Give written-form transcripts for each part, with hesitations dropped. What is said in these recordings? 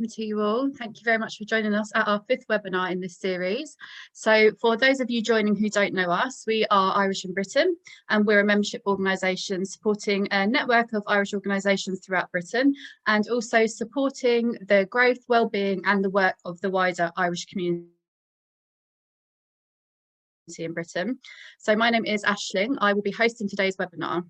To you all. Thank you very much for joining us at our 5th webinar in this series. So for those of you joining who don't know us, we are Irish in Britain, and we're a membership organisation supporting a network of Irish organisations throughout Britain, and also supporting the growth, well-being and the work of the wider Irish community in Britain. So my name is Aisling. I will be hosting today's webinar.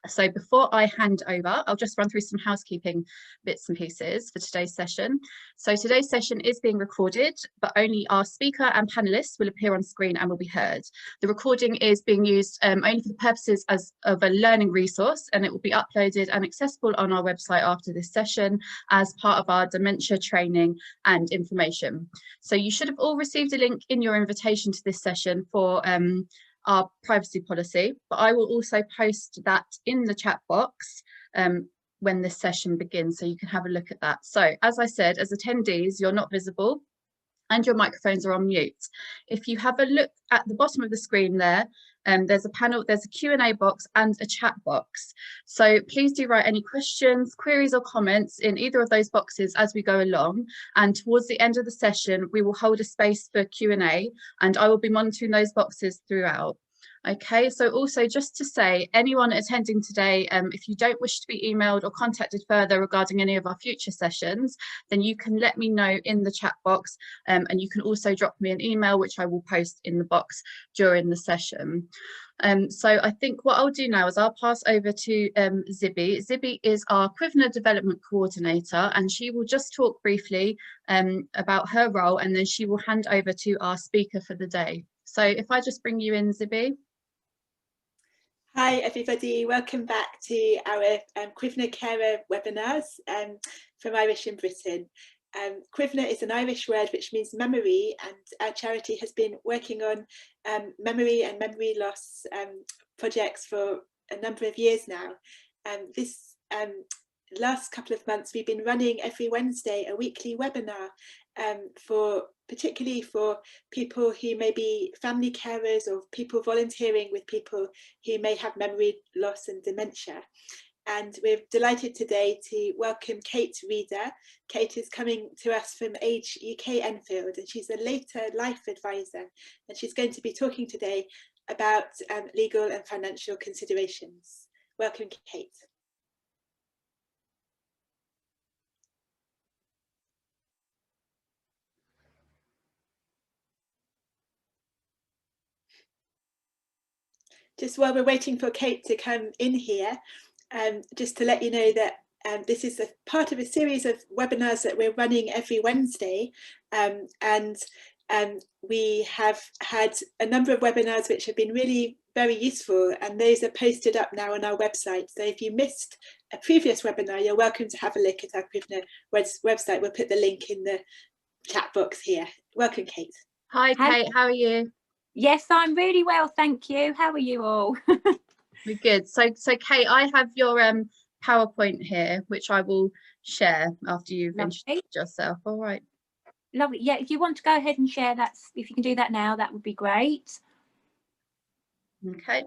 So before I hand over, I'll just run through some housekeeping bits and pieces for today's session. So today's session is being recorded, but only our speaker and panelists will appear on screen and will be heard. The recording is being used only for the purposes of a learning resource, and it will be uploaded and accessible on our website after this session as part of our dementia training and information. So you should have all received a link in your invitation to this session for our privacy policy, but I will also post that in the chat box when this session begins, so you can have a look at that. So as I said, as attendees, you're not visible and your microphones are on mute. If you have a look at the bottom of the screen there, there's a panel, there's a Q&A box and a chat box. So please do write any questions, queries or comments in either of those boxes as we go along. And towards the end of the session, we will hold a space for Q&A, and I will be monitoring those boxes throughout. Okay, so also just to say, anyone attending today, if you don't wish to be emailed or contacted further regarding any of our future sessions, then you can let me know in the chat box, and you can also drop me an email, which I will post in the box during the session. So I think what I'll do now is I'll pass over to Zibby. Zibby is our Kwivna Development Coordinator, and she will just talk briefly about her role, and then she will hand over to our speaker for the day. So if I just bring you in, Zibby. Hi everybody, welcome back to our Kwivna Carer webinars from Irish in Britain. Kwivna is an Irish word which means memory, and our charity has been working on memory and memory loss projects for a number of years now. This last couple of months we've been running every Wednesday a weekly webinar particularly for people who may be family carers or people volunteering with people who may have memory loss and dementia. And we're delighted today to welcome Kate Reader. Kate is coming to us from AgeUK Enfield, and she's a later life advisor, and she's going to be talking today about legal and financial considerations. Welcome, Kate. Just while we're waiting for Kate to come in here, just to let you know that this is a part of a series of webinars that we're running every Wednesday, and we have had a number of webinars which have been really very useful, and those are posted up now on our website. So if you missed a previous webinar, you're welcome to have a look at our Kwivna website. We'll put the link in the chat box here. Welcome, Kate. Hi, Kate, how are you? Yes, I'm really well, thank you. How are you all? We're good. So Kate, I have your PowerPoint here, which I will share after you've introduced yourself. All right. Lovely. Yeah, if you want to go ahead and share that, if you can do that now, that would be great. Okay.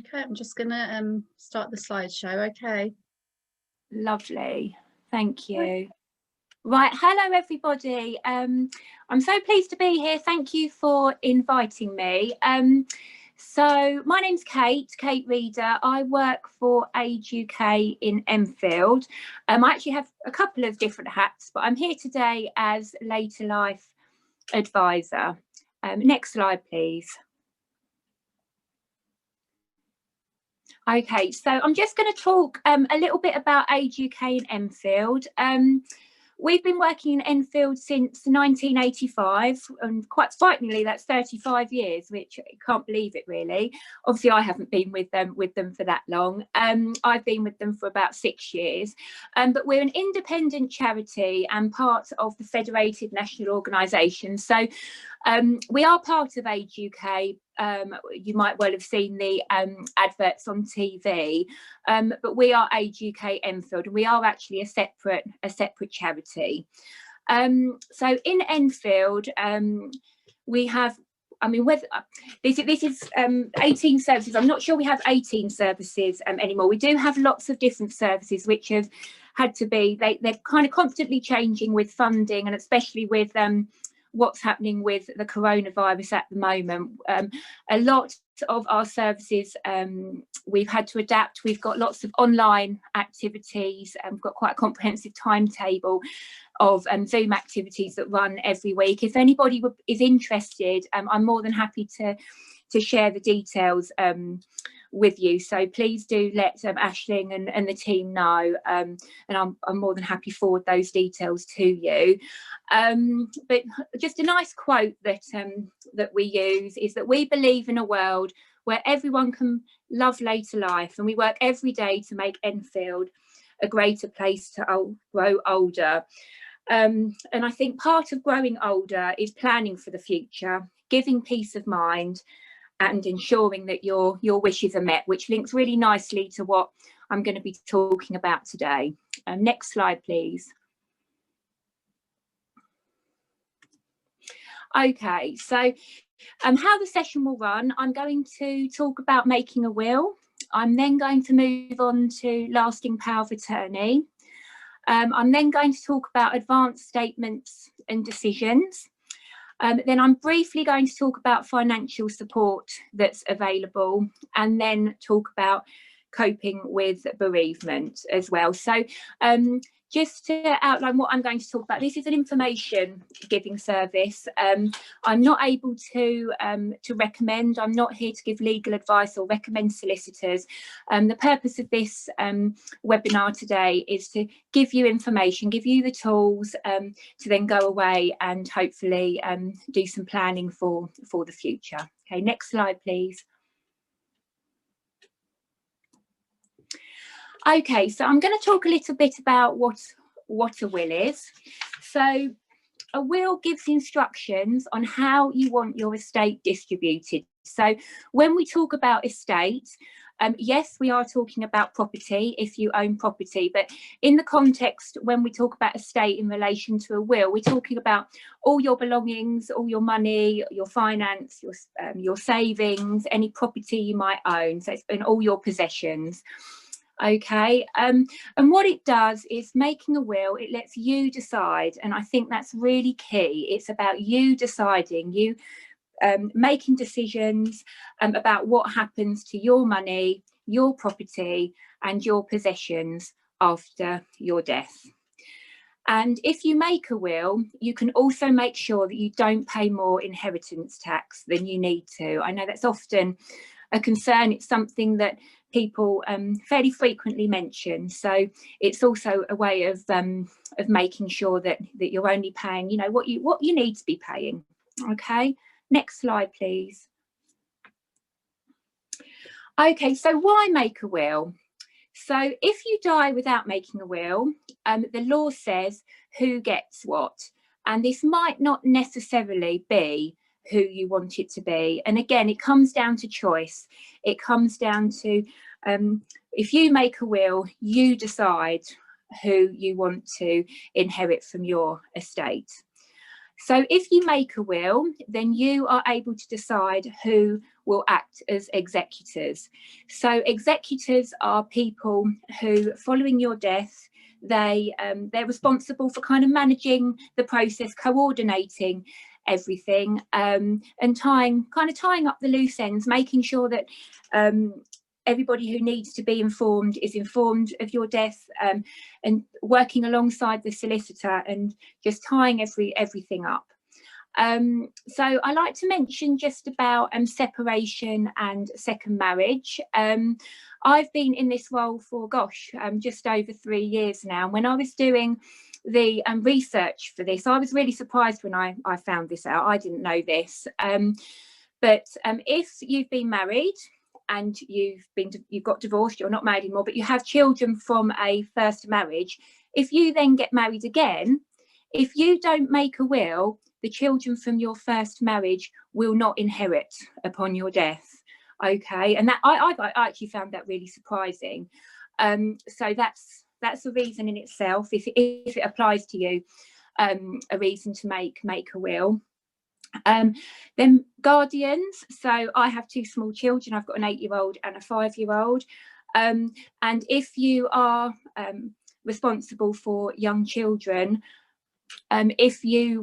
Okay, I'm just going to start the slideshow. Okay. Lovely. Thank you. Right, hello everybody. I'm so pleased to be here. Thank you for inviting me. So my name's Kate Reader. I work for AgeUK in Enfield. I actually have a couple of different hats, but I'm here today as later life advisor. Next slide, please. Okay, so I'm just going to talk a little bit about AgeUK in Enfield. We've been working in Enfield since 1985, and quite frighteningly, that's 35 years, which I can't believe it really. Obviously, I haven't been with them for that long. I've been with them for about 6 years, but we're an independent charity and part of the Federated National Organisation. So we are part of AgeUK. You might well have seen the adverts on TV, but we are AgeUK Enfield, and we are actually a separate charity. So in Enfield, we have I mean, whether this is 18 services. I'm not sure we have 18 services anymore. We do have lots of different services which have had to be, they're kind of constantly changing with funding, and especially with what's happening with the coronavirus at the moment. A lot of our services we've had to adapt. We've got lots of online activities, we've got quite a comprehensive timetable of Zoom activities that run every week. If anybody is interested, I'm more than happy to share the details with you, so please do let Aisling and the team know, and I'm more than happy to forward those details to you. But just a nice quote that that we use is that we believe in a world where everyone can love later life, and we work every day to make Enfield a greater place to grow older. And I think part of growing older is planning for the future, giving peace of mind, and ensuring that your wishes are met, which links really nicely to what I'm going to be talking about today. Next slide, please. Okay, so how the session will run, I'm going to talk about making a will. I'm then going to move on to lasting power of attorney. I'm then going to talk about advanced statements and decisions. Then I'm briefly going to talk about financial support that's available, and then talk about coping with bereavement as well. So just to outline what I'm going to talk about, this is an information giving service. I'm not able to recommend. I'm not here to give legal advice or recommend solicitors. The purpose of this webinar today is to give you information, give you the tools to then go away and hopefully do some planning for the future. Okay, next slide, please. Okay, so I'm going to talk a little bit about what a will is. So a will gives instructions on how you want your estate distributed. So when we talk about estate, yes, we are talking about property if you own property, but in the context when we talk about estate in relation to a will, we're talking about all your belongings, all your money, your finance, your savings, any property you might own, so it's in all your possessions. Okay, and what it does is making a will, it lets you decide, and I think that's really key. It's about you deciding, you making decisions about what happens to your money, your property and your possessions after your death. And if you make a will, you can also make sure that you don't pay more inheritance tax than you need to. I know that's often a concern. It's something that people fairly frequently mention. So it's also a way of making sure that you're only paying, you know, what you need to be paying. Okay, next slide, please. Okay, so why make a will? So if you die without making a will, the law says who gets what, and this might not necessarily be who you want it to be. And again, it comes down to choice. It comes down to if you make a will, you decide who you want to inherit from your estate. So if you make a will, then you are able to decide who will act as executors. So executors are people who, following your death, they're responsible for kind of managing the process, coordinating everything, and tying up the loose ends, making sure that everybody who needs to be informed is informed of your death, and working alongside the solicitor and just tying everything up. So I like to mention just about separation and second marriage. I've been in this role for just over 3 years now. When I was doing the research for this, I was really surprised when I found this out. I didn't know this, but if you've been married and you've got divorced, you're not married anymore, but you have children from a first marriage, if you then get married again, if you don't make a will, the children from your first marriage will not inherit upon your death. Okay, and that I actually found that really surprising. So that's a reason in itself, if it applies to you, a reason to make a will. Then guardians. So I have 2 small children. I've got an 8-year-old and a 5-year-old. And if you are responsible for young children, if you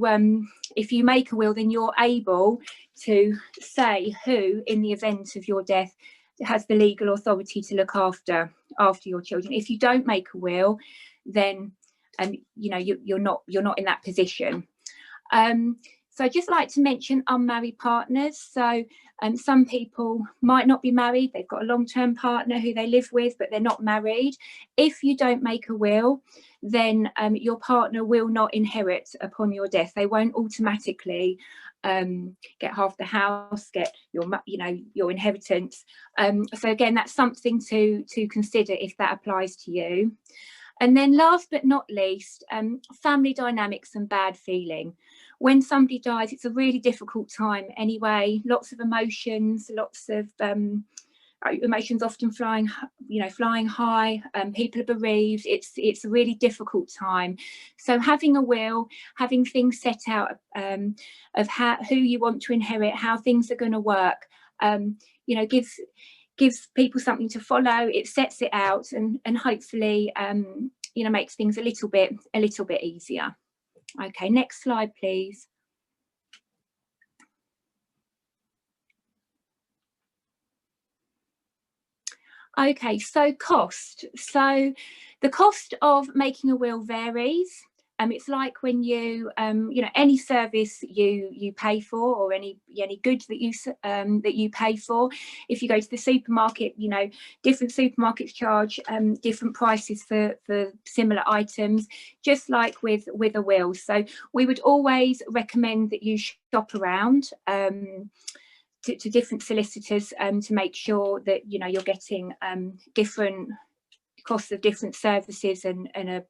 make a will, then you're able to say who, in the event of your death, has the legal authority to look after your children. If you don't make a will, then you're not in that position. So I'd just like to mention unmarried partners. So some people might not be married, they've got a long-term partner who they live with, but they're not married. If you don't make a will, then your partner will not inherit upon your death. They won't automatically get half the house, get your inheritance. So again, that's something to consider if that applies to you. And then last but not least, family dynamics and bad feeling. When somebody dies, it's a really difficult time anyway. Lots of emotions, lots of emotions often flying high. People are bereaved. It's a really difficult time. So having a will, having things set out of who you want to inherit, how things are going to work, gives people something to follow. It sets it out and hopefully makes things a little bit easier. Okay, next slide, please. Okay, so cost. So the cost of making a will varies. It's like when you any service you pay for, or any goods that you pay for. If you go to the supermarket, different supermarkets charge different prices for similar items, just like with a will. So we would always recommend that you shop around to different solicitors to make sure that you're getting different costs of different services and a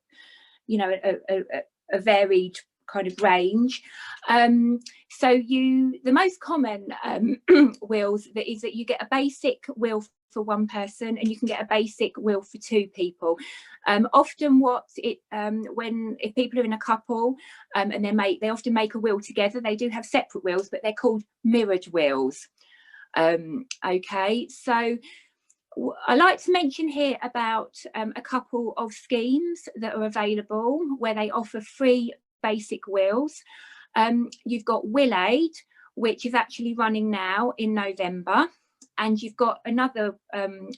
varied kind of range. So the most common wills is that you get a basic will for one person, and you can get a basic will for 2 people. Often if people are in a couple and they often make a will together, they do have separate wills, but they're called mirrored wills. Okay, so I like to mention here about a couple of schemes that are available where they offer free basic wills. You've got Will Aid, which is actually running now in November, and you've got another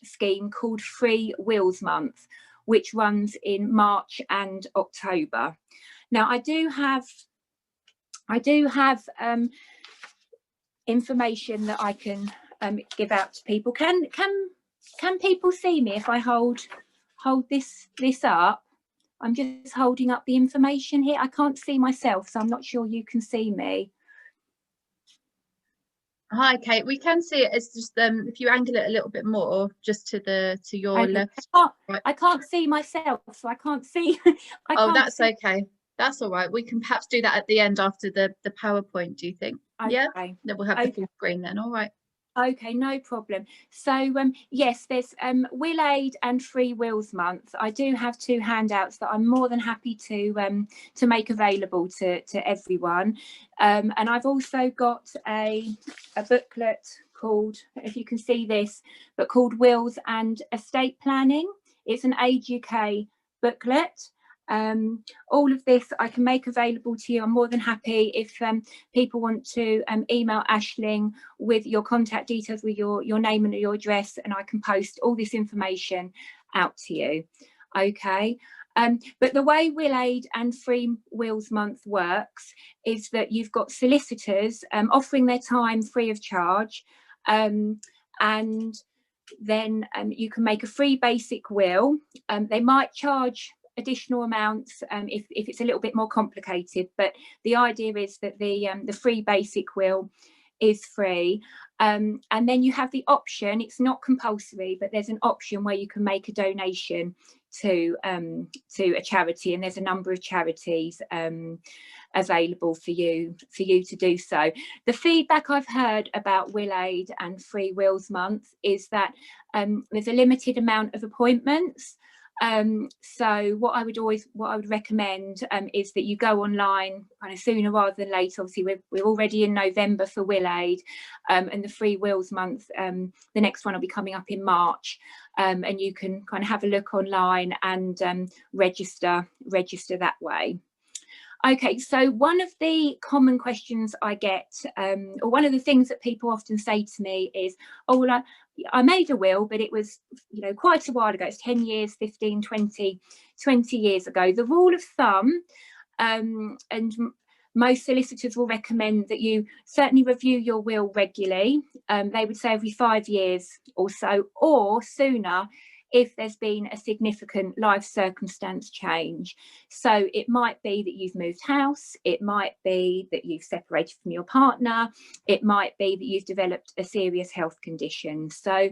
scheme called Free Wills Month, which runs in March and October. Now I do have information that I can give out to people. Can people see me if I hold this up? I'm just holding up the information here. I can't see myself, so I'm not sure you can see me. Hi, Kate. We can see it. It's just if you angle it a little bit more, just to your left. I can't see myself, so I can't see. That's okay. That's all right. We can perhaps do that at the end after the PowerPoint. Do you think? Okay. Yeah. Then we'll have the full screen then. All right. Okay, no problem. So yes, there's Will Aid and Free Wills Month. I do have 2 handouts that I'm more than happy to make available to everyone. And I've also got a booklet called, if you can see this, but called Wills and Estate Planning. It's an AgeUK booklet. All of this I can make available to you. I'm more than happy if people want to email Aisling with your contact details, with your name and your address, and I can post all this information out to you. Okay. But the way Will Aid and Free Wills Month works is that you've got solicitors offering their time free of charge, and then you can make a free basic will. They might charge additional amounts if it's a little bit more complicated, but the idea is that the free basic will is free, and then you have the option, it's not compulsory, but there's an option where you can make a donation to a charity, and there's a number of charities available for you to do so. The feedback I've heard about Will Aid and Free Wills Month is that there's a limited amount of appointments. So what I would recommend is that you go online kind of sooner rather than later. Obviously we're already in November for Will Aid, and the Free Wills Month, the next one will be coming up in March, and you can kind of have a look online and register that way. Okay, so one of the common questions I get, or one of the things that people often say to me is, oh, well, I made a will, but it was, you know, quite a while ago. It's 10 years, 15, 20 years ago. The rule of thumb, and most solicitors will recommend that you certainly review your will regularly. They would say every 5 years or so, or sooner, if there's been a significant life circumstance change. So it might be that you've moved house, it might be that you've separated from your partner, it might be that you've developed a serious health condition. So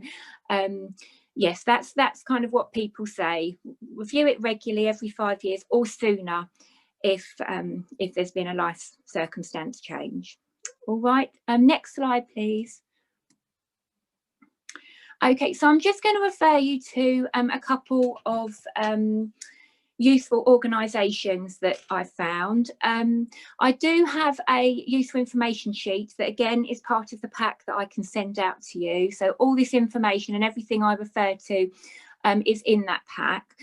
yes, that's kind of what people say. Review it regularly every 5 years or sooner if there's been a life circumstance change. All right, next slide, please. Okay, so I'm just going to refer you to a couple of useful organisations that I found. I do have a useful information sheet that again is part of the pack that I can send out to you. So all this information and everything I refer to is in that pack.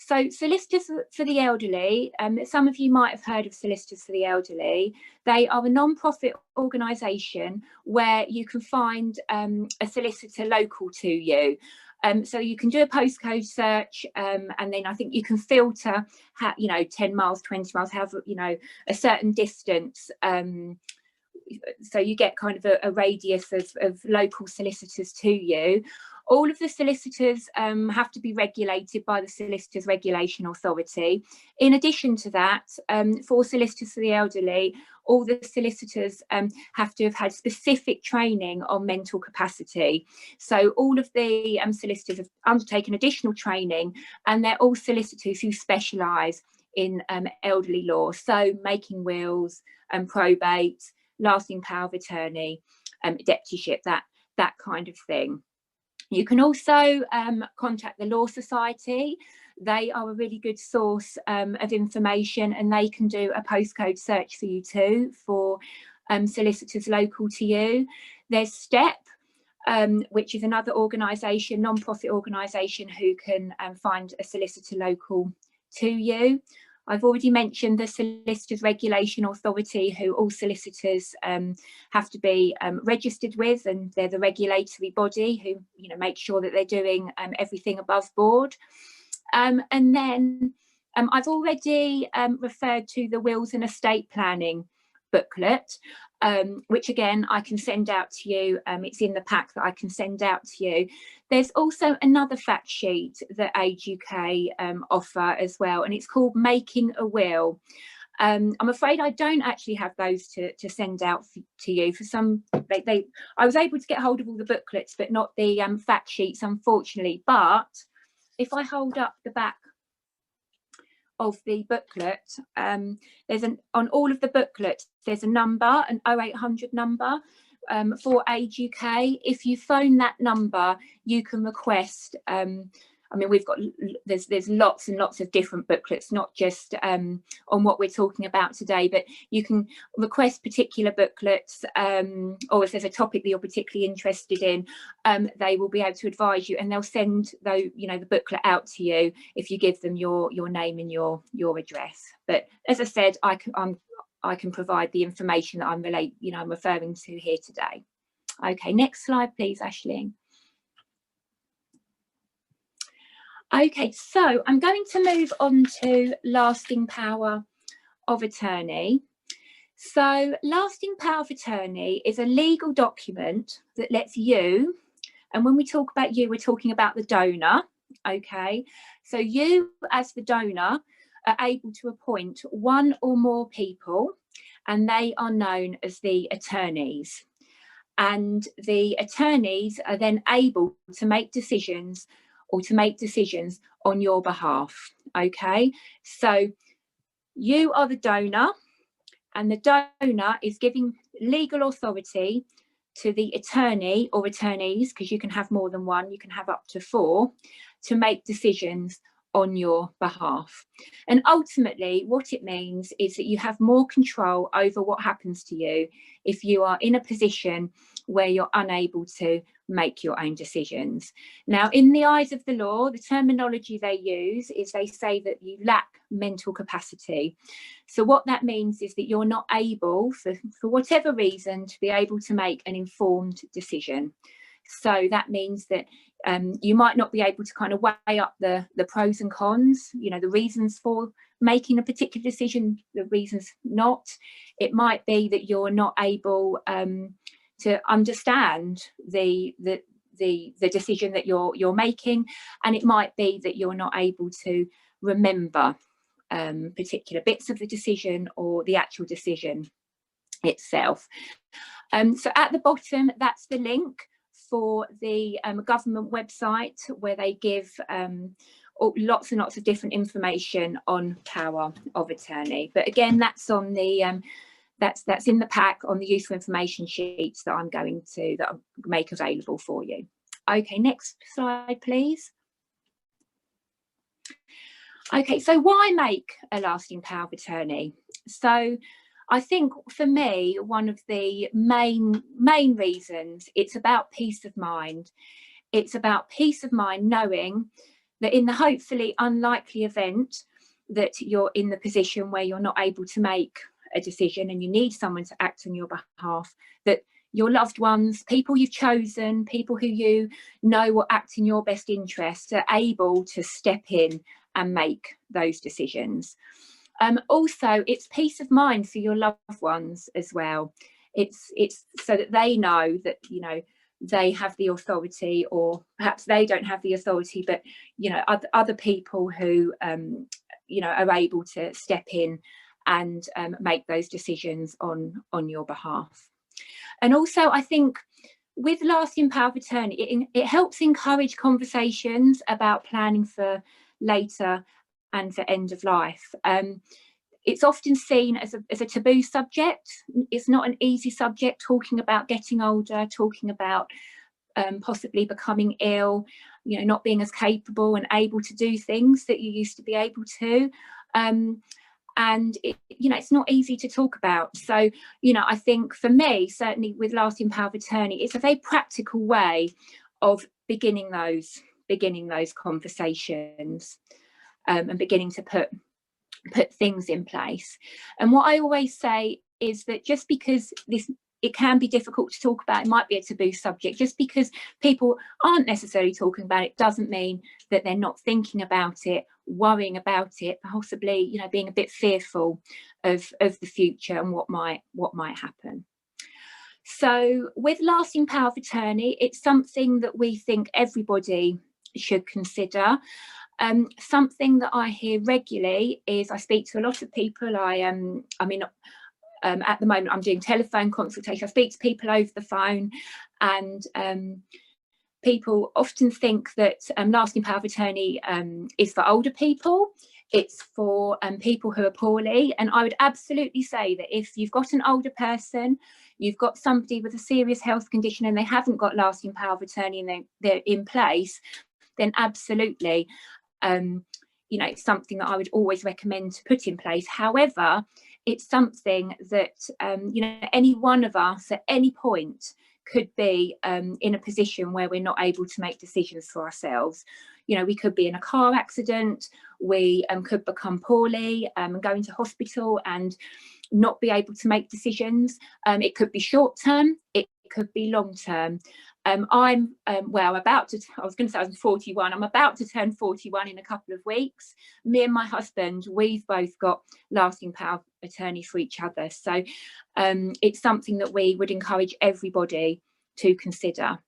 So Solicitors for the Elderly, some of you might have heard of Solicitors for the Elderly. They are a non-profit organisation where you can find a solicitor local to you. So you can do a postcode search, and then I think you can filter, you know, 10 miles, 20 miles, however, you know, a certain distance. So you get kind of a radius of local solicitors to you. All of the solicitors have to be regulated by the Solicitors Regulation Authority. In addition to that, for Solicitors for the Elderly, all the solicitors have to have had specific training on mental capacity. So all of the solicitors have undertaken additional training, and they're all solicitors who specialise in elderly law, so making wills, probate, lasting power of attorney, deputyship, that kind of thing. You can also contact the Law Society. They are a really good source of information, and they can do a postcode search for you too for solicitors local to you. There's STEP, which is another organisation, non-profit organisation, who can find a solicitor local to you. I've already mentioned the Solicitors Regulation Authority, who all solicitors have to be registered with, and they're the regulatory body who, you know, make sure that they're doing everything above board. And then I've already referred to the Wills and Estate Planning booklet, which again I can send out to you. It's in the pack that I can send out to you. There's also another fact sheet that AgeUK offer as well, and it's called Making a Will. I'm afraid I don't actually have those to send out to you. For some, I was able to get hold of all the booklets, but not the fact sheets, unfortunately. But if I hold up the back of the booklet, there's on all of the booklets there's a number, an 0800 number for AgeUK. If you phone that number, you can request, I mean, we've got, there's lots and lots of different booklets, not just on what we're talking about today, but you can request particular booklets, or if there's a topic that you're particularly interested in, they will be able to advise you, and they'll send the booklet out to you if you give them your name and your address. But as I said, I can provide the information that I'm referring to here today. Okay, next slide, please, Aisling. Okay, so I'm going to move on to lasting power of attorney. So lasting power of attorney is a legal document that lets you, and when we talk about you, we're talking about the donor, okay? So you as the donor are able to appoint one or more people, and they are known as the attorneys. And the attorneys are then able to make decisions on your behalf, okay? So you are the donor, and the donor is giving legal authority to the attorney or attorneys, because you can have more than one, you can have up to 4, to make decisions on your behalf. And ultimately, what it means is that you have more control over what happens to you if you are in a position where you're unable to make your own decisions. Now, in the eyes of the law, the terminology they use is they say that you lack mental capacity. So what that means is that you're not able, for whatever reason, to be able to make an informed decision. So that means that you might not be able to kind of weigh up the pros and cons, you know, the reasons for making a particular decision, the reasons not. It might be that you're not able to understand the decision that you're making, and it might be that you're not able to remember particular bits of the decision or the actual decision itself. So at the bottom, that's the link for the government website, where they give lots and lots of different information on power of attorney. But again, that's on the that's in the pack on the useful information sheets that I'm going to make available for you. Okay, next slide, please. Okay, so why make a lasting power of attorney? So I think for me, one of the main reasons, it's about peace of mind. It's about peace of mind knowing that in the hopefully unlikely event that you're in the position where you're not able to make a decision and you need someone to act on your behalf, that your loved ones, people you've chosen, people who you know will act in your best interest, are able to step in and make those decisions. Also, it's peace of mind for your loved ones as well. It's so that they know that, you know, they have the authority, or perhaps they don't have the authority, but, you know, other people who, you know, are able to step in and make those decisions on your behalf. And also, I think with lasting power of attorney, it helps encourage conversations about planning for later and for end of life. It's often seen as a taboo subject. It's not an easy subject, talking about getting older, talking about possibly becoming ill, you know, not being as capable and able to do things that you used to be able to. And it, you know, it's not easy to talk about. So, you know, I think for me, certainly with lasting power of attorney, it's a very practical way of beginning those conversations and beginning to put things in place. And what I always say is that just because it can be difficult to talk about, it might be a taboo subject, just because people aren't necessarily talking about it doesn't mean that they're not thinking about it, worrying about it, possibly, you know, being a bit fearful of the future and what might happen. So with lasting power of attorney, it's something that we think everybody should consider. Something that I hear regularly is, I speak to a lot of people. I mean, at the moment I'm doing telephone consultation. I speak to people over the phone, and people often think that lasting power of attorney is for older people. It's for people who are poorly. And I would absolutely say that if you've got an older person, you've got somebody with a serious health condition and they haven't got lasting power of attorney and they're in place, then absolutely, you know, it's something that I would always recommend to put in place. However, it's something that, you know, any one of us at any point could be in a position where we're not able to make decisions for ourselves. You know, we could be in a car accident, we could become poorly and go into hospital and not be able to make decisions. It could be short term, it could be long term. I'm well, I was going to say I was 41. I'm about to turn 41 in a couple of weeks. Me and my husband, we've both got lasting power of attorney for each other. So it's something that we would encourage everybody to consider.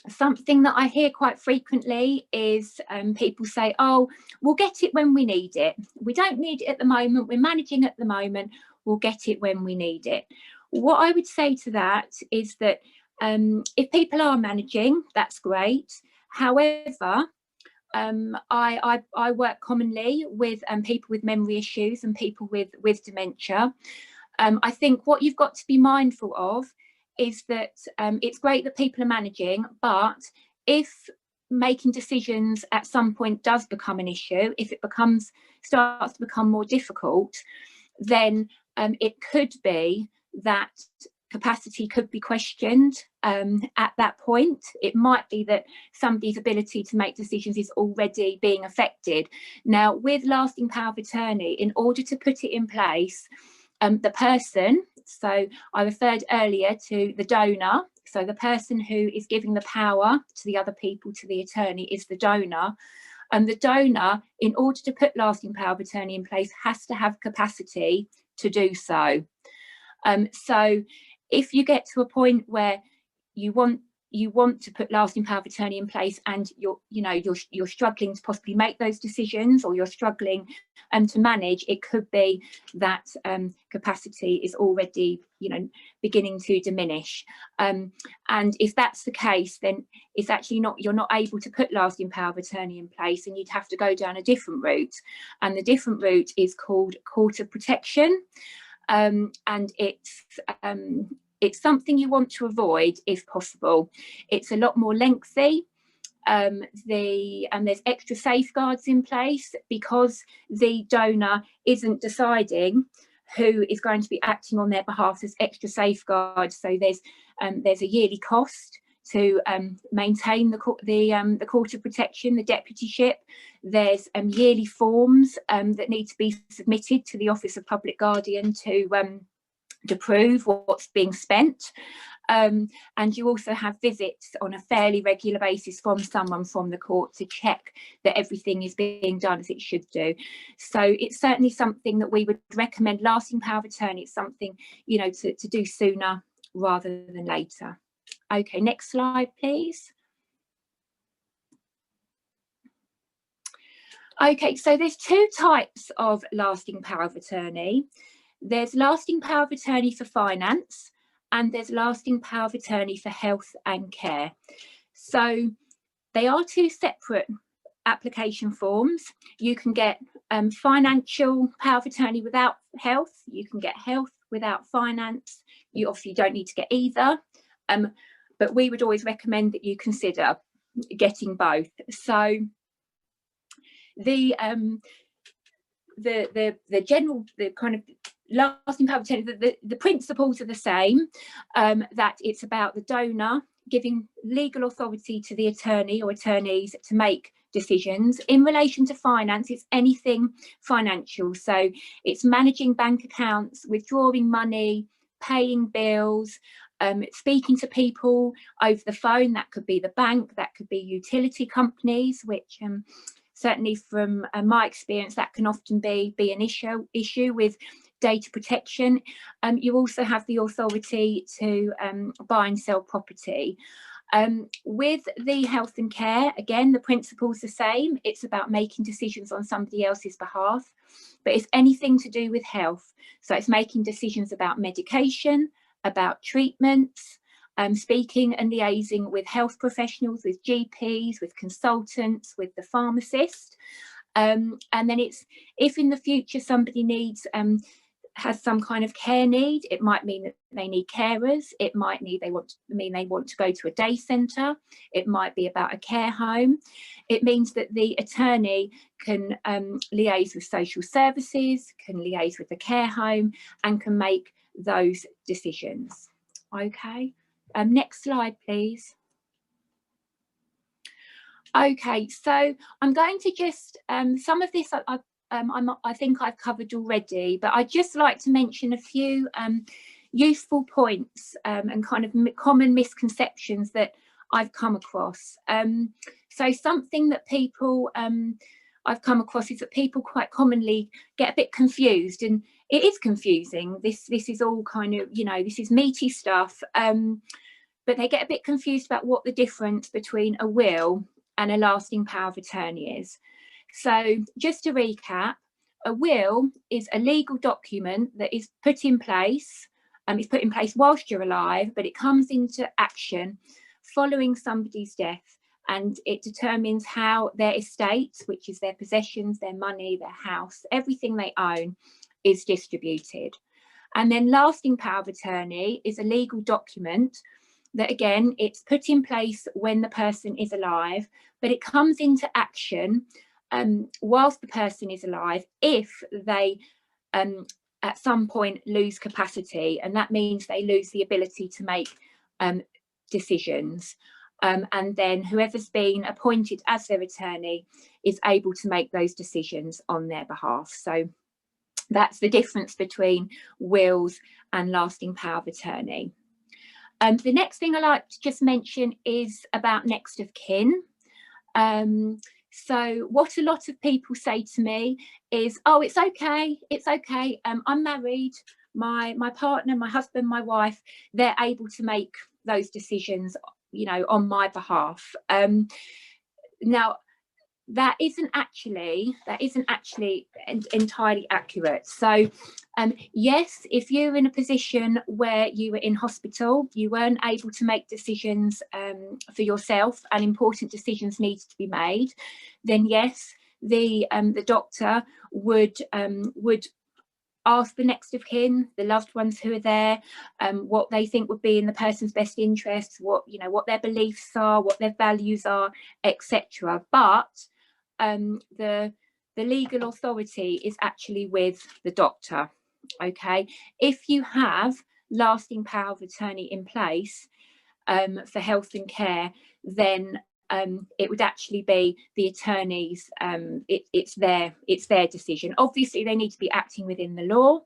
Something that I hear quite frequently is people say, oh, we'll get it when we need it. We don't need it at the moment. We're managing at the moment. We'll get it when we need it. What I would say to that is that if people are managing, that's great. However, I work commonly with people with memory issues and people with dementia. I think what you've got to be mindful of is that it's great that people are managing, but if making decisions at some point does become an issue, if it starts to become more difficult, then it could be that capacity could be questioned at that point. It might be that somebody's ability to make decisions is already being affected. Now, with lasting power of attorney, in order to put it in place, the person, so I referred earlier to the donor, so the person who is giving the power to the other people, to the attorney, is the donor. And the donor, in order to put lasting power of attorney in place, has to have capacity to do so. So if you get to a point where you want to put lasting power of attorney in place, and you're struggling to possibly make those decisions, or you're struggling to manage, it could be that capacity is already beginning to diminish. And if that's the case, then it's actually you're not able to put lasting power of attorney in place, and you'd have to go down a different route. And the different route is called court of protection. And it's something you want to avoid if possible. It's a lot more lengthy. There's extra safeguards in place, because the donor isn't deciding who is going to be acting on their behalf. There's extra safeguards. So there's a yearly cost to maintain the court of protection, the deputyship. There's yearly forms that need to be submitted to the Office of Public Guardian to prove what's being spent. And you also have visits on a fairly regular basis from someone from the court to check that everything is being done as it should do. So it's certainly something that we would recommend. Lasting power of attorney is something to do sooner rather than later. Okay, next slide, please. Okay, so there's two types of lasting power of attorney. There's lasting power of attorney for finance, and there's lasting power of attorney for health and care. So they are two separate application forms. You can get financial power of attorney without health. You can get health without finance. You obviously don't need to get either. But we would always recommend that you consider getting both. So the kind of lasting power of attorney, the principles are the same, that it's about the donor giving legal authority to the attorney or attorneys to make decisions. In relation to finance, it's anything financial. So it's managing bank accounts, withdrawing money, paying bills, speaking to people over the phone. That could be the bank, that could be utility companies, which certainly from my experience, that can often be an issue with data protection. You also have the authority to buy and sell property. With the health and care, again, the principle's the same. It's about making decisions on somebody else's behalf, but it's anything to do with health. So it's making decisions about medication, about treatments, speaking and liaising with health professionals, with GPs, with consultants, with the pharmacist. And then it's, if in the future somebody has some kind of care need, it might mean that they need carers. It might mean they want to go to a day centre. It might be about a care home. It means that the attorney can liaise with social services, can liaise with the care home, and can make those decisions. Okay, next slide, please. Okay, so I'm going to just, some of this I think I've covered already, but I'd just like to mention a few useful points and kind of common misconceptions that I've come across. So something that people I've come across is that people quite commonly get a bit confused, and it is confusing. This is all kind of, this is meaty stuff, but they get a bit confused about what the difference between a will and a lasting power of attorney is. So just to recap, a will is a legal document that is put in place. It's put in place whilst you're alive, but it comes into action following somebody's death, and it determines how their estate, which is their possessions, their money, their house, everything they own, is distributed. And then lasting power of attorney is a legal document that, again, it's put in place when the person is alive, but it comes into action whilst the person is alive if they at some point lose capacity, and that means they lose the ability to make decisions. And then whoever's been appointed as their attorney is able to make those decisions on their behalf. So that's the difference between wills and lasting power of attorney. The next thing I like to just mention is about next of kin. So what a lot of people say to me is, oh, it's okay, I'm married, my partner, my husband, my wife, they're able to make those decisions, you know, on my behalf. Now, that isn't actually entirely accurate. So yes, if you're in a position where you were in hospital, you weren't able to make decisions for yourself, and important decisions need to be made, then yes, the doctor would ask the next of kin, the loved ones who are there, what they think would be in the person's best interests, what their beliefs are, what their values are, etc. But the legal authority is actually with the doctor. Okay, if you have lasting power of attorney in place for health and care, then it would actually be the attorney's, it's their decision. Obviously, they need to be acting within the law.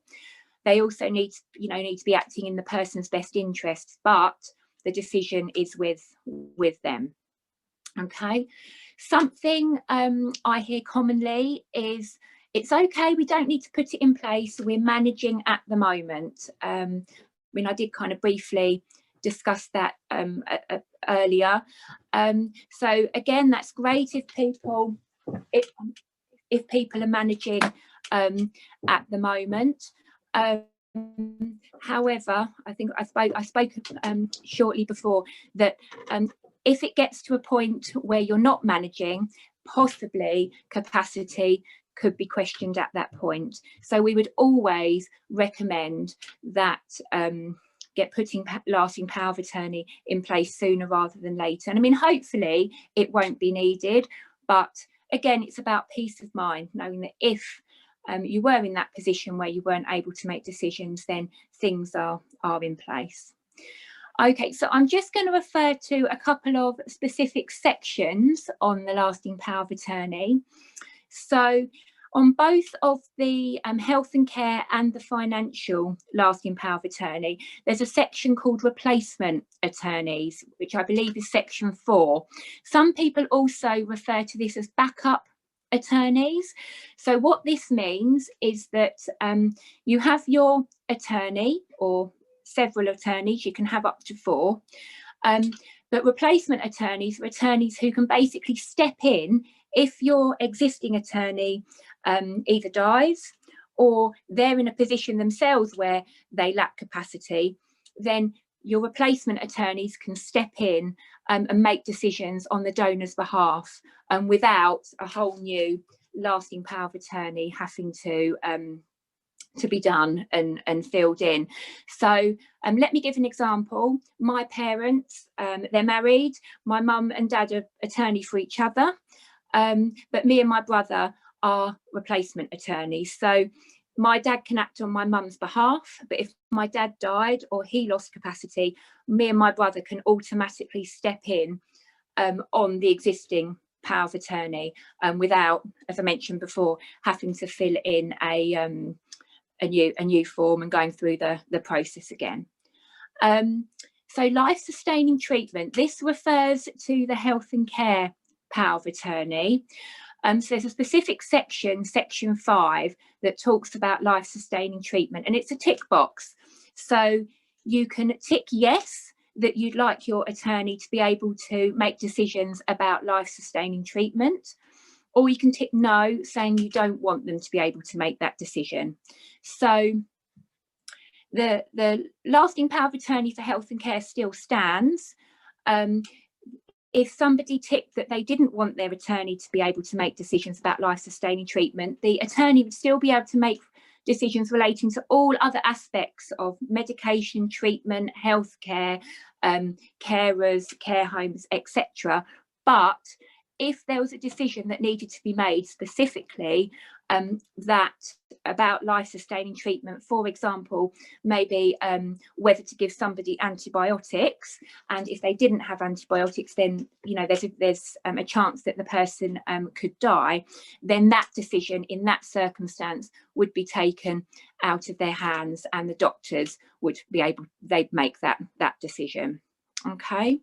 They also need to be acting in the person's best interests, but the decision is with them. Okay, something I hear commonly is, it's okay, we don't need to put it in place, we're managing at the moment. I mean, I did kind of briefly discuss that earlier. So again, that's great if people are managing at the moment. However, I think I spoke shortly before that if it gets to a point where you're not managing, possibly capacity could be questioned at that point. So we would always recommend that putting lasting power of attorney in place sooner rather than later. And I mean, hopefully it won't be needed, but again, it's about peace of mind, knowing that if you were in that position where you weren't able to make decisions, then things are in place. Okay, so I'm just going to refer to a couple of specific sections on the lasting power of attorney. So on both of the health and care and the financial lasting power of attorney, there's a section called replacement attorneys, which I believe is section 4. Some people also refer to this as backup attorneys. So what this means is that you have your attorney, or several attorneys, you can have up to 4, but replacement attorneys are attorneys who can basically step in if your existing attorney either dies or they're in a position themselves where they lack capacity. Then your replacement attorneys can step in and make decisions on the donor's behalf, without a whole new lasting power of attorney having to be done and filled in. So let me give an example. My parents, they're married. My mum and dad are attorney for each other, but me and my brother are replacement attorneys. So my dad can act on my mum's behalf, but if my dad died or he lost capacity, me and my brother can automatically step in on the existing power of attorney, without, as I mentioned before, having to fill in a new form and going through the process again. So life-sustaining treatment, this refers to the health and care power of attorney. So there's a specific section, section 5, that talks about life-sustaining treatment, and it's a tick box. So you can tick yes, that you'd like your attorney to be able to make decisions about life-sustaining treatment, or you can tick no, saying you don't want them to be able to make that decision. So the lasting power of attorney for health and care still stands. If somebody ticked that they didn't want their attorney to be able to make decisions about life-sustaining treatment, the attorney would still be able to make decisions relating to all other aspects of medication, treatment, healthcare, carers, care homes, etc. But if there was a decision that needed to be made specifically that about life-sustaining treatment, for example, maybe whether to give somebody antibiotics, and if they didn't have antibiotics, then there's a chance that the person could die, then that decision in that circumstance would be taken out of their hands, and the doctors would be able, they'd make that decision. Okay.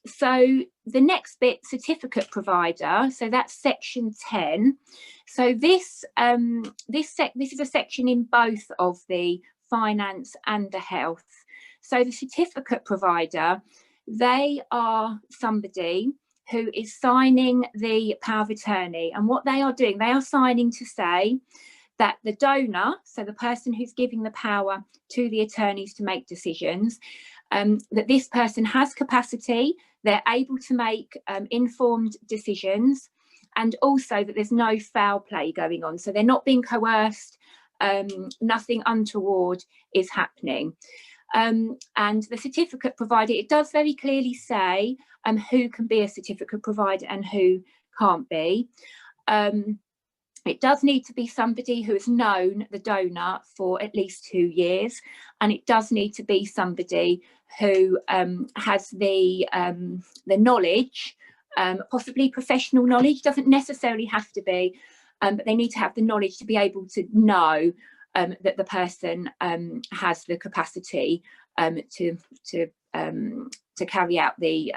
So the next bit, certificate provider, so that's section 10. So this is a section in both of the finance and the health. So the certificate provider, they are somebody who is signing the power of attorney, and what they are doing, they are signing to say that the donor, so the person who's giving the power to the attorneys to make decisions, that this person has capacity, they're able to make informed decisions, and also that there's no foul play going on. So they're not being coerced, nothing untoward is happening. And the certificate provider, it does very clearly say who can be a certificate provider and who can't be. It does need to be somebody who has known the donor for at least 2 years, and it does need to be somebody who has the knowledge, possibly professional knowledge, doesn't necessarily have to be, but they need to have the knowledge to be able to know that the person has the capacity to carry out the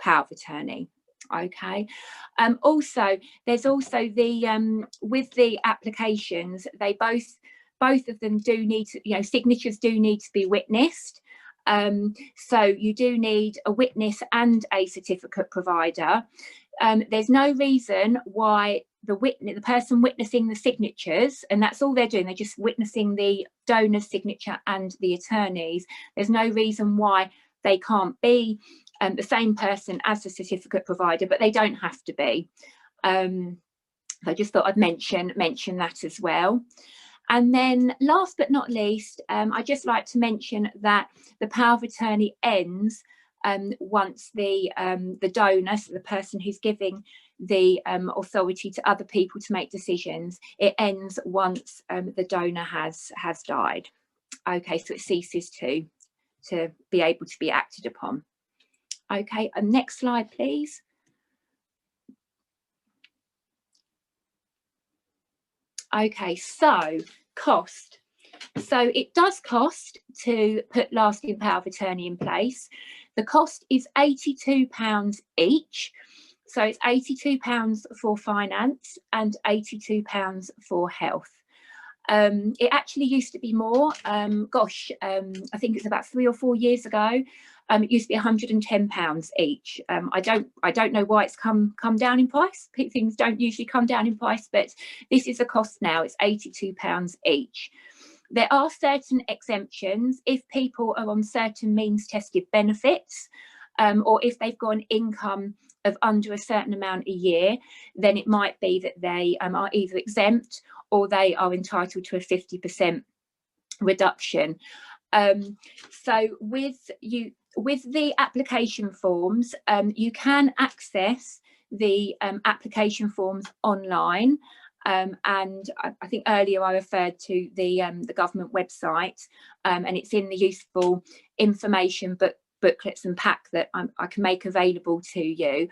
power of attorney. Okay. Also, there's also the with the applications, they both of them do need to, signatures do need to be witnessed. So you do need a witness and a certificate provider. There's no reason why the person witnessing the signatures, and that's all they're doing, they're just witnessing the donor's signature and the attorney's. There's no reason why they can't be the same person as the certificate provider, but they don't have to be. I just thought I'd mention that as well. And then last but not least, I'd just like to mention that the power of attorney ends once the donor, so the person who's giving the authority to other people to make decisions, it ends once the donor has died. Okay, so it ceases to be able to be acted upon. Okay, next slide, please. Okay, so cost. So it does cost to put lasting power of attorney in place. The cost is £82 each. So it's £82 for finance and £82 for health. It actually used to be more. I think it's about 3 or 4 years ago. It used to be £110 each. I don't know why it's come down in price. Things don't usually come down in price, but this is the cost now. It's £82 each. There are certain exemptions if people are on certain means tested benefits, or if they've got an income of under a certain amount a year, then it might be that they are either exempt or they are entitled to a 50% reduction. So with the application forms, you can access the application forms online. And I think earlier I referred to the government website, and it's in the useful information booklets and pack that I can make available to you.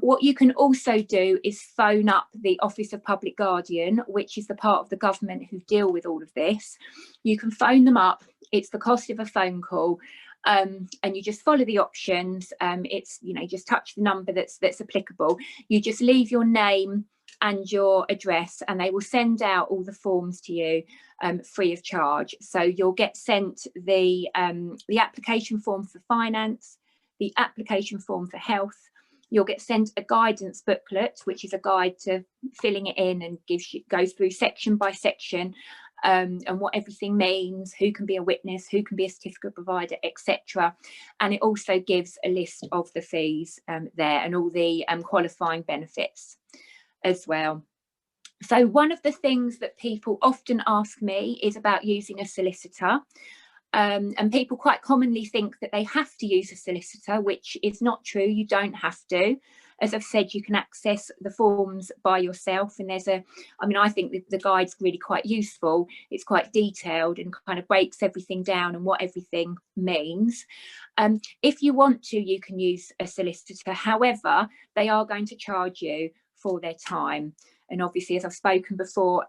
What you can also do is phone up the Office of Public Guardian, which is the part of the government who deal with all of this. You can phone them up. It's the cost of a phone call, and you just follow the options. It's, just touch the number that's applicable. You just leave your name and your address, and they will send out all the forms to you free of charge. So you'll get sent the application form for finance, the application form for health. You'll get sent a guidance booklet, which is a guide to filling it in and goes through section by section, and what everything means, who can be a witness, who can be a certificate provider, etc. And it also gives a list of the fees there and all the qualifying benefits as well. So one of the things that people often ask me is about using a solicitor. And people quite commonly think that they have to use a solicitor, which is not true. You don't have to. As I've said, you can access the forms by yourself, and I think the guide's really quite useful. It's quite detailed and kind of breaks everything down and what everything means. If you want to, you can use a solicitor. However, they are going to charge you for their time. And obviously, as I've spoken before,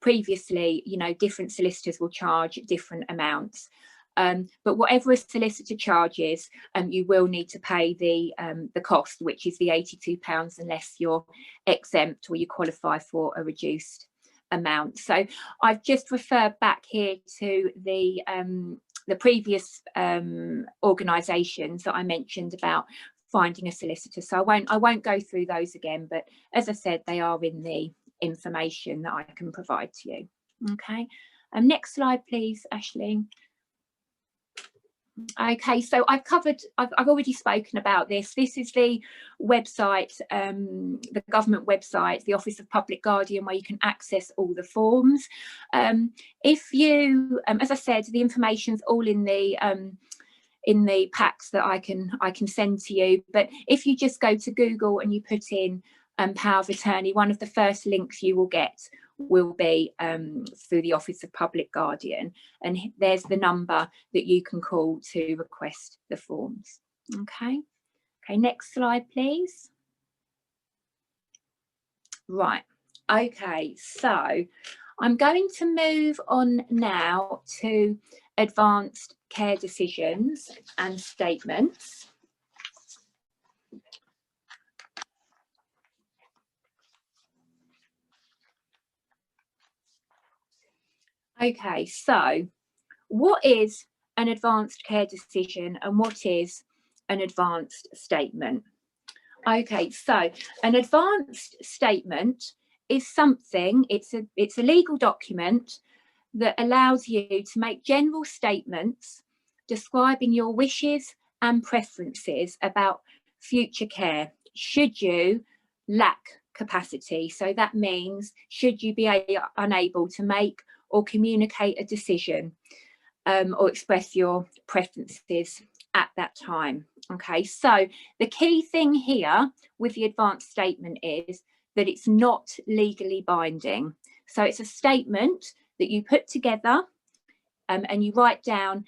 previously, different solicitors will charge different amounts. But whatever a solicitor charges, you will need to pay the cost, which is the £82, unless you're exempt or you qualify for a reduced amount. So I've just referred back here to the previous organisations that I mentioned about finding a solicitor. So I won't go through those again, but as I said, they are in the information that I can provide to you. Okay, next slide please, Aisling. Okay, so I've already spoken about this. This is the website, the government website, the Office of Public Guardian, where you can access all the forms. If you, as I said, the information's all in the packs that I can send to you. But if you just go to Google and you put in power of attorney, one of the first links you will get will be through the Office of Public Guardian, and there's the number that you can call to request the forms. Okay, next slide please. Right, okay, so I'm going to move on now to advanced care decisions and statements. Okay, so what is an advanced care decision and what is an advanced statement? Okay, so an advanced statement is something, it's a legal document that allows you to make general statements describing your wishes and preferences about future care should you lack capacity. So that means should you be unable to make or communicate a decision or express your preferences at that time. Okay, so the key thing here with the advanced statement is that it's not legally binding. So it's a statement that you put together and you write down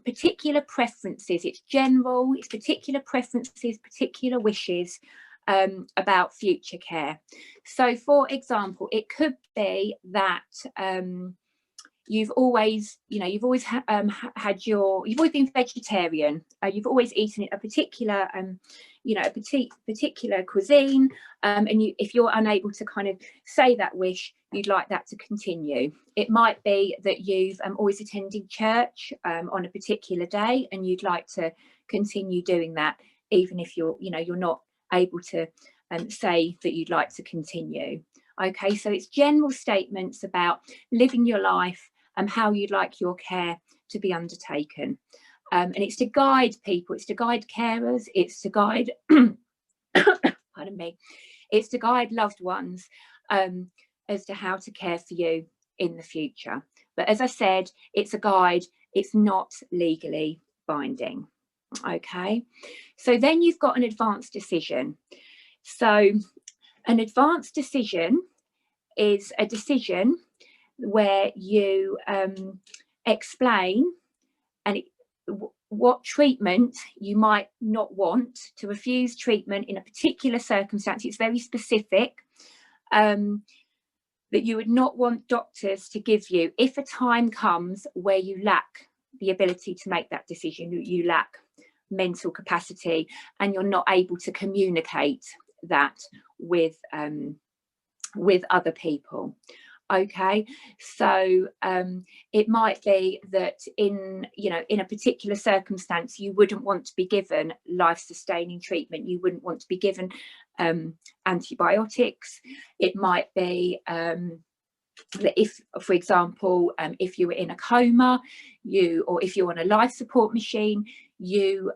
particular preferences. It's general, it's particular preferences, particular wishes about future care. So for example, it could be that you've always been vegetarian, you've always eaten a particular particular cuisine, and if you're unable to kind of say that wish, you'd like that to continue. It might be that you've always attended church on a particular day and you'd like to continue doing that, even if you're not able to say that you'd like to continue. Okay, so it's general statements about living your life and how you'd like your care to be undertaken. And it's to guide people, it's to guide carers, it's to guide, pardon me, it's to guide loved ones as to how to care for you in the future. But as I said, it's a guide, it's not legally binding. Okay, so then you've got an advanced decision. So an advanced decision is a decision where you explain what treatment you might not want, to refuse treatment in a particular circumstance. It's very specific, that you would not want doctors to give you if a time comes where you lack the ability to make that decision, you lack mental capacity and you're not able to communicate that with other people. Okay, so it might be that in a particular circumstance you wouldn't want to be given life-sustaining treatment, you wouldn't want to be given antibiotics. It might be that if, for example, if you were in a coma, or if you're on a life support machine, you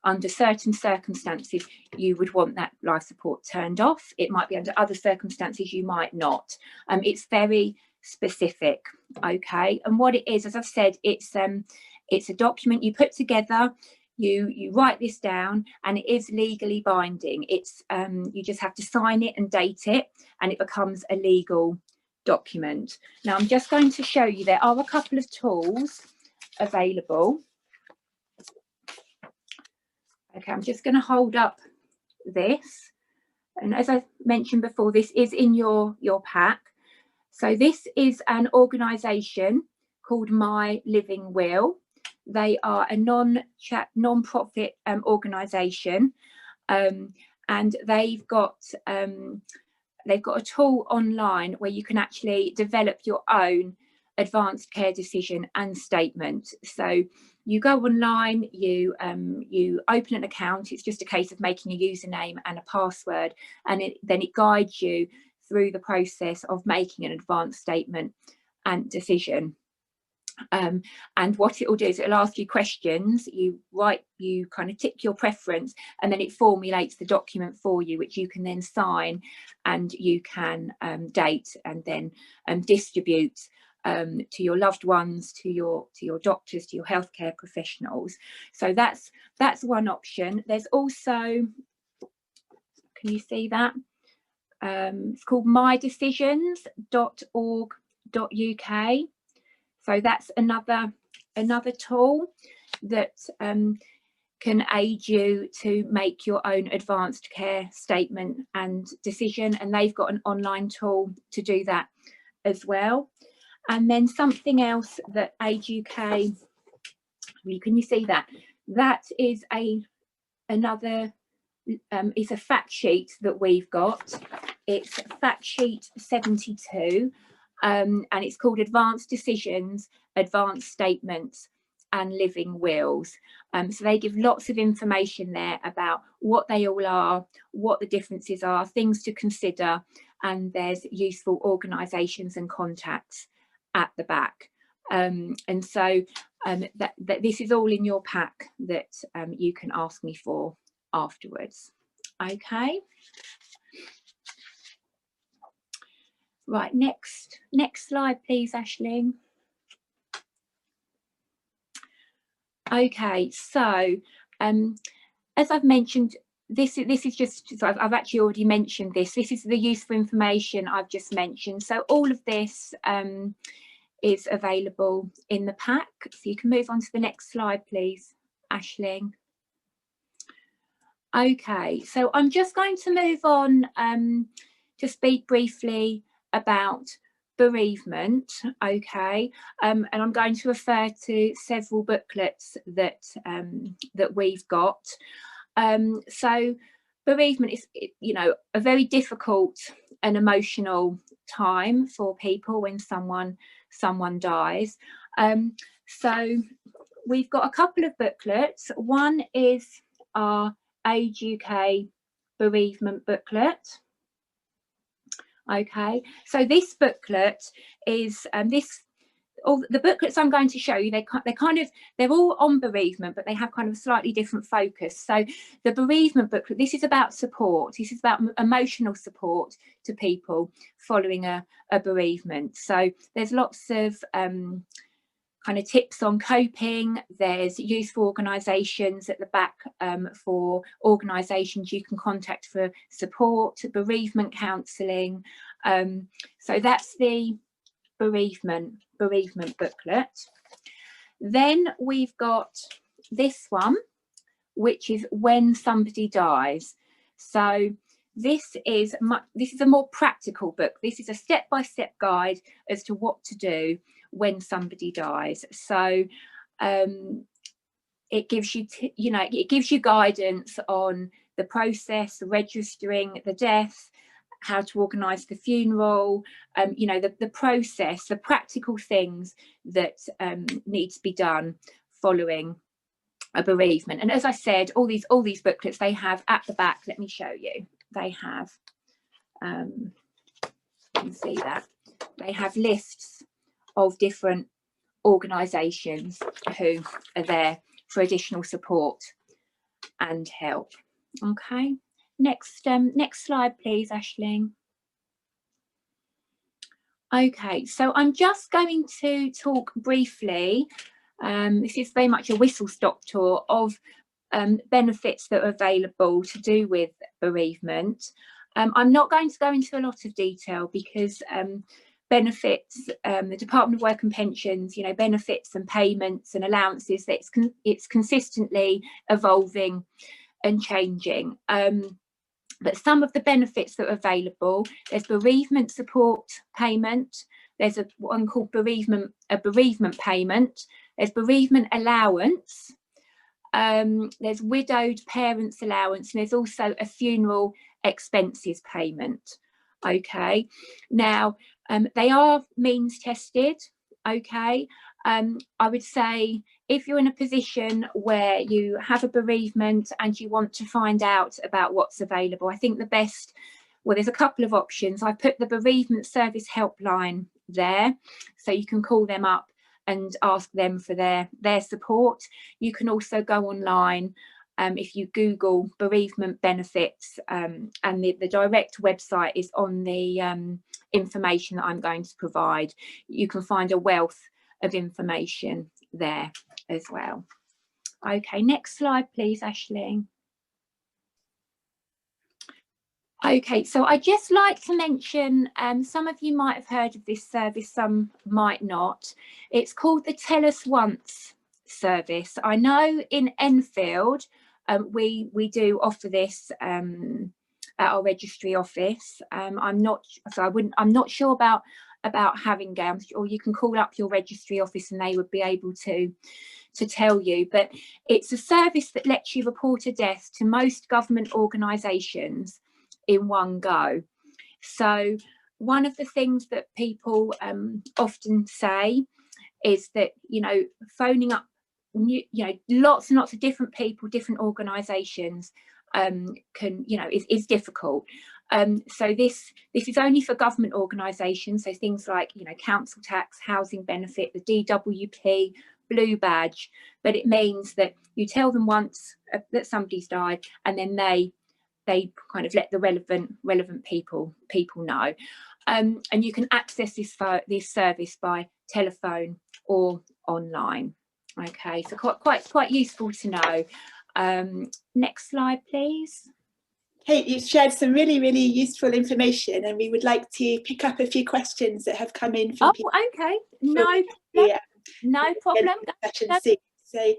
under certain circumstances you would want that life support turned off. It might be under other circumstances you might not. It's very specific. Okay, and what it is, as I've said, it's a document you put together. You write this down, and it is legally binding. It's you just have to sign it and date it, and it becomes a legal document. Now I'm just going to show you, there are a couple of tools available. Okay, I'm just going to hold up this, and as I mentioned before, this is in your pack. So this is an organisation called My Living Will. They are a non-profit organisation, and they've got a tool online where you can actually develop your own advanced care decision and statement. So you go online, you open an account. It's just a case of making a username and a password, and then it guides you through the process of making an advanced statement and decision. And what it will do is it'll ask you questions. You kind of tick your preference, and then it formulates the document for you, which you can then sign, and you can date and then distribute to your loved ones, to your doctors, to your healthcare professionals. So that's one option. There's also, can you see that? It's called mydecisions.org.uk. So that's another tool that can aid you to make your own advanced care statement and decision, and they've got an online tool to do that as well. And then something else that AgeUK, can you see that? That is another it's a fact sheet that we've got. It's fact sheet 72. And it's called Advanced Decisions, Advanced Statements and Living Wills. So they give lots of information there about what they all are, what the differences are, things to consider, and there's useful organisations and contacts at the back. And so that this is all in your pack that you can ask me for afterwards. Okay. Right, next slide, please, Aisling. Okay, so as I've mentioned, this is just, so I've actually already mentioned this. This is the useful information I've just mentioned. So all of this is available in the pack. So you can move on to the next slide, please, Aisling. Okay, so I'm just going to move on to speak briefly about bereavement. Okay, and I'm going to refer to several booklets that that we've got. So bereavement is, you know, a very difficult and emotional time for people when someone dies. So we've got a couple of booklets. One is our AgeUK bereavement booklet. Okay, so this booklet is all the booklets I'm going to show you, they're all on bereavement, but they have kind of a slightly different focus. So the bereavement booklet, this is about support. This is about emotional support to people following a bereavement. So there's lots of kind of tips on coping. There's useful organisations at the back for organisations you can contact for support, bereavement counselling. So that's the bereavement booklet. Then we've got this one, which is When Somebody Dies. So this is a more practical book. This is a step-by-step guide as to what to do when somebody dies. So it gives you it gives you guidance on the process, registering the death, how to organise the funeral, you know, the process, the practical things that need to be done following a bereavement. And as I said, all these booklets, they have at the back, let me show you, they have you can see that they have lists of different organisations who are there for additional support and help. Okay, next slide please, Aisling. Okay, so I'm just going to talk briefly, this is very much a whistle-stop tour of benefits that are available to do with bereavement. I'm not going to go into a lot of detail because benefits, the Department of Work and Pensions, you know, benefits and payments and allowances, it's consistently evolving and changing. But some of the benefits that are available, there's bereavement support payment, there's one called a bereavement payment, there's bereavement allowance, there's widowed parents allowance, and there's also a funeral expenses payment. Okay, now they are means tested. Okay, I would say if you're in a position where you have a bereavement and you want to find out about what's available, I think the best, well, there's a couple of options. I put the bereavement service helpline there, so you can call them up and ask them for their support. You can also go online, if you Google bereavement benefits, and the direct website is on the information that I'm going to provide. You can find a wealth of information there as well. Okay, next slide please, Aisling. Okay, so I'd just like to mention, some of you might have heard of this service, some might not. It's called the Tell Us Once service. I know in Enfield, we do offer this at our registry office. I'm not sure about Haringey, or you can call up your registry office and they would be able to tell you, but it's a service that lets you report a death to most government organisations in one go. So one of the things that people often say is that, you know, phoning up lots and lots of different people, different organisations can, you know, is difficult. So this is only for government organisations, so things like, you know, council tax, housing benefit, the DWP, blue badge, but it means that you tell them once that somebody's died, and then they kind of let the relevant people know, and you can access this service by telephone or online. Okay, so quite useful to know. Next slide please. Kate, you've shared some really useful information, and we would like to pick up a few questions that have come in from people. Okay, no problem. So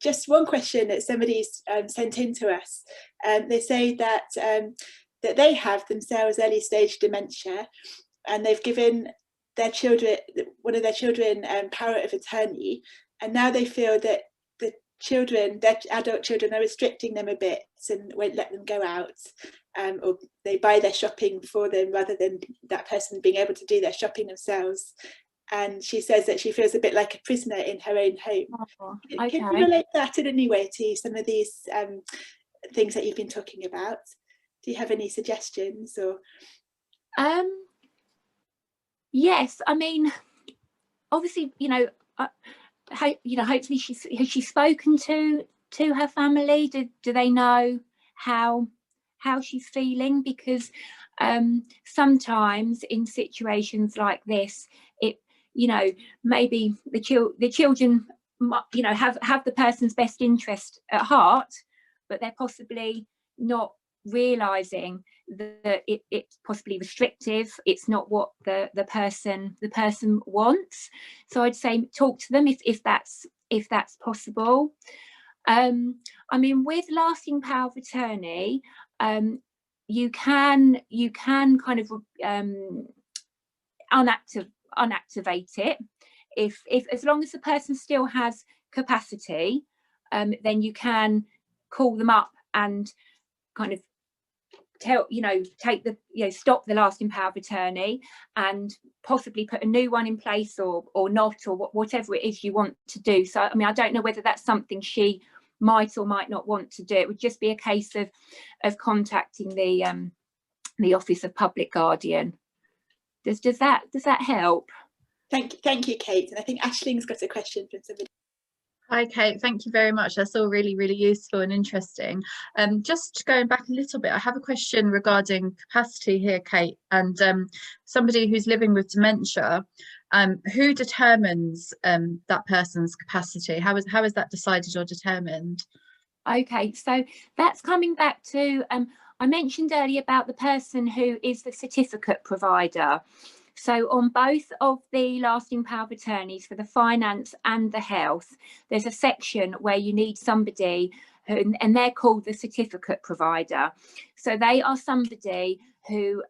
just one question that somebody's sent in to us. They say that that they have themselves early stage dementia, and they've given their children, one of their children, power of attorney, and now they feel that the children, their adult children, are restricting them a bit and won't let them go out, or they buy their shopping for them rather than that person being able to do their shopping themselves. And she says that she feels a bit like a prisoner in her own home. Oh, okay. Can you relate that in any way to some of these things that you've been talking about? Do you have any suggestions or? Yes, I mean, obviously, you know, hopefully has she spoken to her family? Do they know how she's feeling? Because sometimes in situations like this, it, you know, maybe the children, you know, have the person's best interest at heart, but they're possibly not realizing that it's possibly restrictive. It's not what the person wants. So I'd say talk to them if that's possible. I mean, with lasting power of attorney, you can kind of unactivate it if as long as the person still has capacity, then you can call them up and kind of stop the lasting power of attorney and possibly put a new one in place or not, or whatever it is you want to do. So I mean, I don't know whether that's something she might or might not want to do. It would just be a case of contacting the Office of Public Guardian. Does that help? Thank you, Kate. And I think Aisling's got a question from somebody. Hi, Kate. Thank you very much. That's all really, really useful and interesting. Just going back a little bit, I have a question regarding capacity here, Kate, and somebody who's living with dementia. Who determines that person's capacity? How is that decided or determined? Okay, so that's coming back to, I mentioned earlier about the person who is the certificate provider. So on both of the lasting power of attorneys for the finance and the health, there's a section where you need somebody who, and they're called the certificate provider. So they are somebody who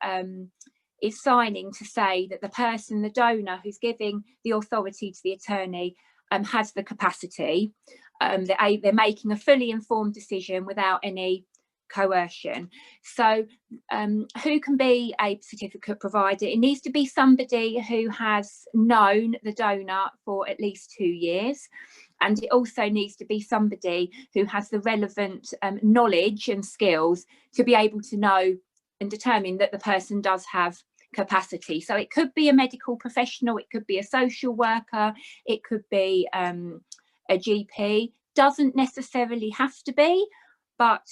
is signing to say that the person, the donor who's giving the authority to the attorney has the capacity. They're making a fully informed decision without any coercion. So who can be a certificate provider? It needs to be somebody who has known the donor for at least 2 years, and it also needs to be somebody who has the relevant knowledge and skills to be able to know and determine that the person does have capacity. So it could be a medical professional, it could be a social worker, it could be a GP. Doesn't necessarily have to be, but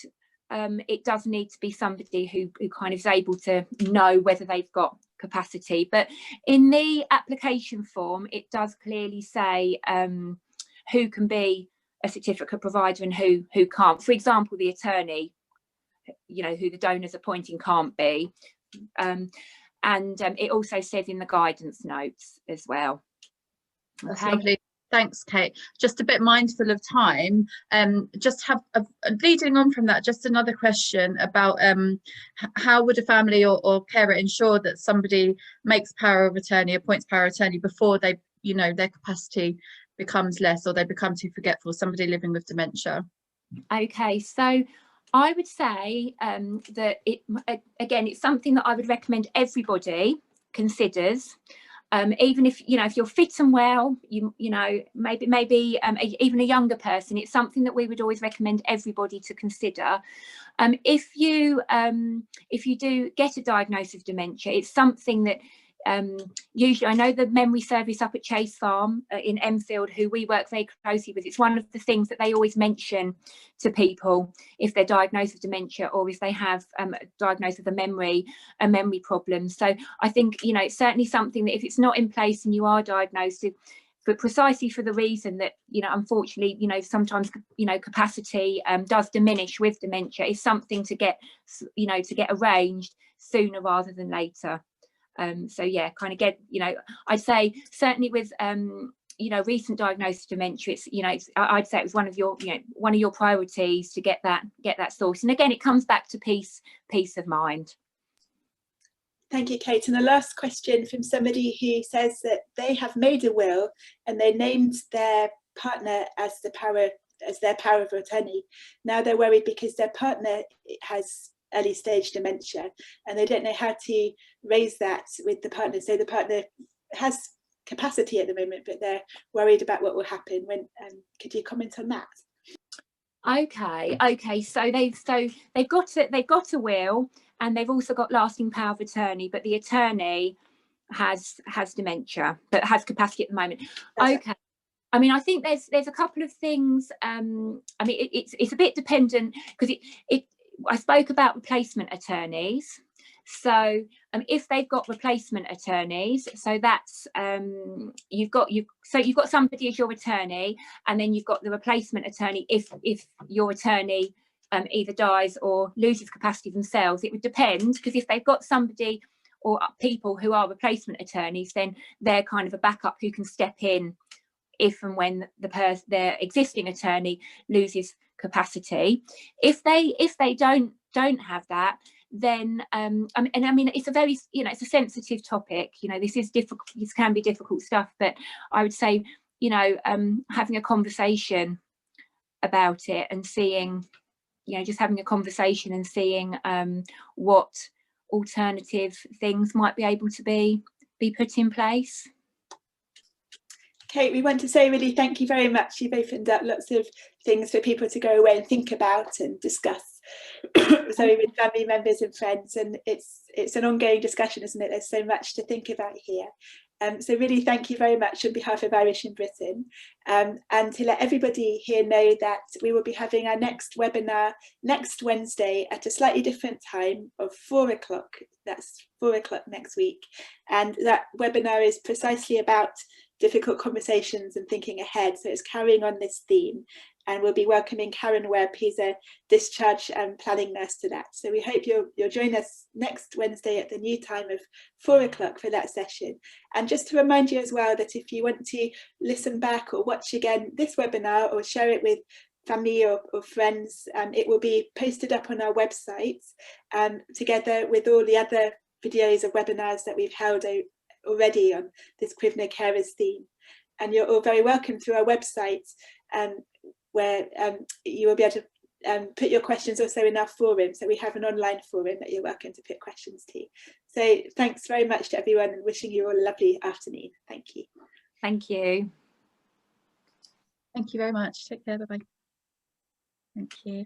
it does need to be somebody who kind of is able to know whether they've got capacity. But in the application form, it does clearly say who can be a certificate provider and who can't. For example, the attorney, you know, who the donor's appointing can't be. And it also says in the guidance notes as well. That's okay. lovely. Thanks, Kate. Just a bit mindful of time. Just have leading on from that, just another question about how would a family or carer ensure that somebody makes power of attorney, appoints power of attorney before they, you know, their capacity becomes less or they become too forgetful, somebody living with dementia? Okay, so I would say that again, it's something that I would recommend everybody considers. Even if, you know, if you're fit and well, you know, maybe even a younger person, it's something that we would always recommend everybody to consider. If you do get a diagnosis of dementia, it's something that usually, I know the memory service up at Chase Farm in Enfield, who we work very closely with, it's one of the things that they always mention to people if they're diagnosed with dementia or if they have diagnosed with a memory problem. So I think, you know, it's certainly something that if it's not in place and you are diagnosed, but precisely for the reason that, you know, unfortunately, you know, sometimes, you know, capacity does diminish with dementia, is something to get, you know, to get arranged sooner rather than later. So yeah, kind of get, you know, I'd say certainly with you know, recent diagnosis of dementia, it's, you know, I'd say it was one of your, you know, one of your priorities to get that source. And again, it comes back to peace of mind. Thank you, Kate. And the last question from somebody who says that they have made a will and they named their partner as their power of attorney. Now they're worried because their partner has early stage dementia and they don't know how to raise that with the partner. So the partner has capacity at the moment, but they're worried about what will happen when. Could you comment on that? Okay. So they've got a will and they've also got lasting power of attorney, but the attorney has dementia but has capacity at the moment. That's okay. Right. I mean, I think there's a couple of things. I mean, it's a bit dependent because I spoke about replacement attorneys. So if they've got replacement attorneys, so that's you've got somebody as your attorney, and then you've got the replacement attorney if your attorney either dies or loses capacity themselves. It would depend, because if they've got somebody or people who are replacement attorneys, then they're kind of a backup who can step in if and when their existing attorney loses capacity. If they don't have that, then I mean it's a very, you know, it's a sensitive topic, you know, this is difficult, this can be difficult stuff, but I would say, you know, having a conversation about it and seeing, you know, just having a conversation and seeing what alternative things might be able to be put in place. Kate, we want to say really thank you very much. You've opened up lots of things for people to go away and think about and discuss. So with family members and friends, and it's an ongoing discussion, isn't it? There's so much to think about here. So really thank you very much on behalf of Irish in Britain, and to let everybody here know that we will be having our next webinar next Wednesday at a slightly different time of 4 o'clock. That's 4 o'clock next week, and that webinar is precisely about difficult conversations and thinking ahead. So it's carrying on this theme, and we'll be welcoming Karen Webb, who's a discharge and planning nurse, to that. So we hope you'll join us next Wednesday at the new time of 4 o'clock for that session. And just to remind you as well that if you want to listen back or watch again this webinar or share it with family or friends, it will be posted up on our website, together with all the other videos of webinars that we've held already on this Cribner Carers theme. And you're all very welcome through our website, where you will be able to put your questions also in our forum. So we have an online forum that you're welcome to put questions to. So thanks very much to everyone, and wishing you all a lovely afternoon. Thank you. Thank you. Thank you very much. Take care. Bye-bye. Thank you.